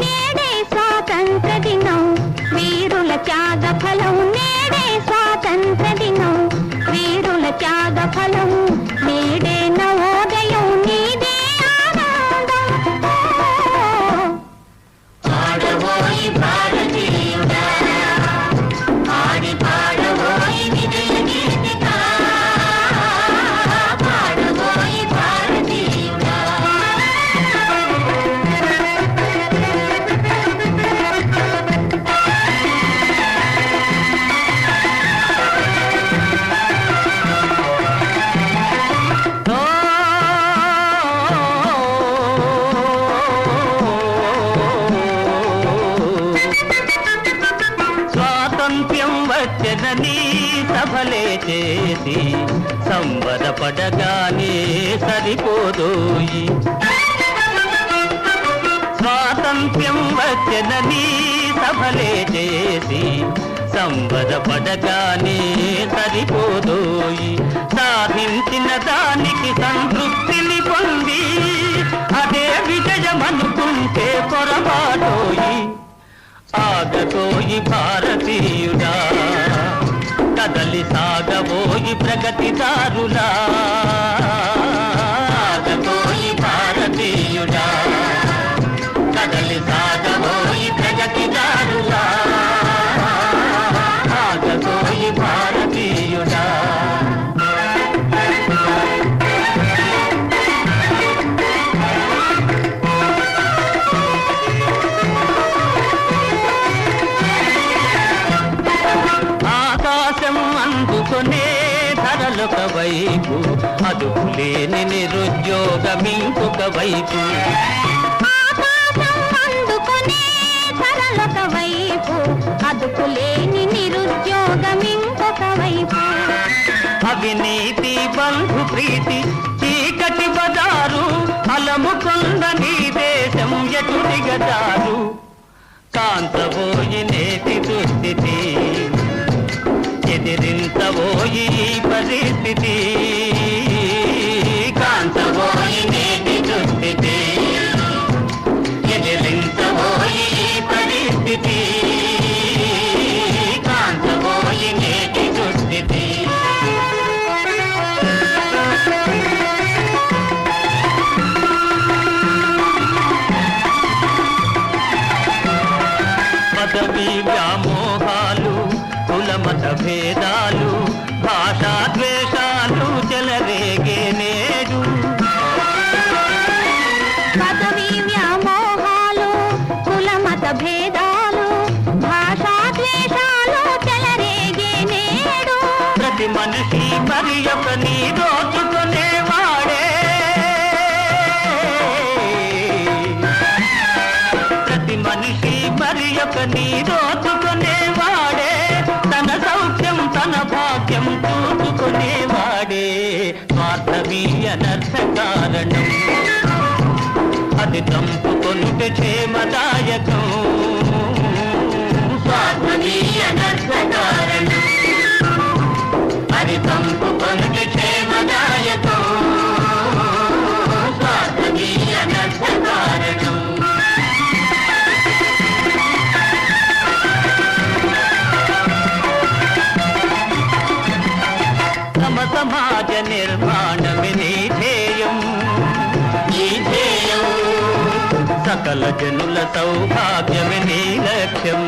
నేడే స్వాతంత్ర దినం వీరుల త్యాగ ఫలం నేడే స్వాతంత్ర దినం వీరుల త్యాగ ఫలం నేడే నవోదయం నీదే ఆనందం ఆడబోయి భారతీయుడా ఆడి పాడబోయి విజయ గీతిక పాడబోయి భారతీయుడా స్వాతంత్ర్యం వచ్చనని సభలే చేసి సంబరపడగానే సరిపోదోయి స్వాతంత్ర్యం వచ్చనని సభలే చేసి సంబరపడగానే సరిపోదోయి సాధించిన దానికి సంతృప్తిని పొంది అదే విజయమనుకుంటే పొరపాటోయి ఆగబోయి భారతీయుడా కదలి సాగబోయి ప్రగతిదారులా ఆగబోయి భారతీయుడా కదలి సాగబోయి ప్రగతిదారులా ఆగబోయి భారతీయుడా అందుకొనే ధరలొక వైపు అదుపులేని నిరుద్యోగం ఇంకొక వైపు అందుకొనే ధరలొక వైపు అదుపులేని నిరుద్యోగం ఇంకొక వైపు అవినీతి బంధు ప్రీతి చీకటి బజారు అలముకొంద నీ దేశం ఎటు దిగజారు కాంతబోయి నేటి దుస్థితి ఎదిరించబోయి పరిస్థితి కాంతబోయి నేటి దుస్థితి ఎదిరించబోయి పరిస్థితి కాంతబోయి నేటి దుస్థితి పదవి వ్యామోహాలు కులమత భేదాలు భాషా ద్వేషాలు చెలరేగే నేడు పదవి వ్యామోహాలు కులమత భేదాలు భాషా ద్వేషాలు చెలరేగే నేడు ప్రతి మనిషి మరి ఒకని దోచుకునేవాడే ప్రతి మనిషి మరి ఒకని దోచుకునేవాడే తన సౌఖ్యం తన భాగ్యం చూసుకునేవాడే స్వార్థమీ అనర్థ కారణం అది చంపుకొనుట క్షేమదాయకం స్వార్థమీ అనర్థ కారణం అది చంపుకొనుట క్షేమదాయకం స్వార్థమీ అనర్థ కారణం సమాజ నిర్మాణమే నీ ధ్యేయం సకల జనుల సౌభాగ్యమే నీ లక్ష్యం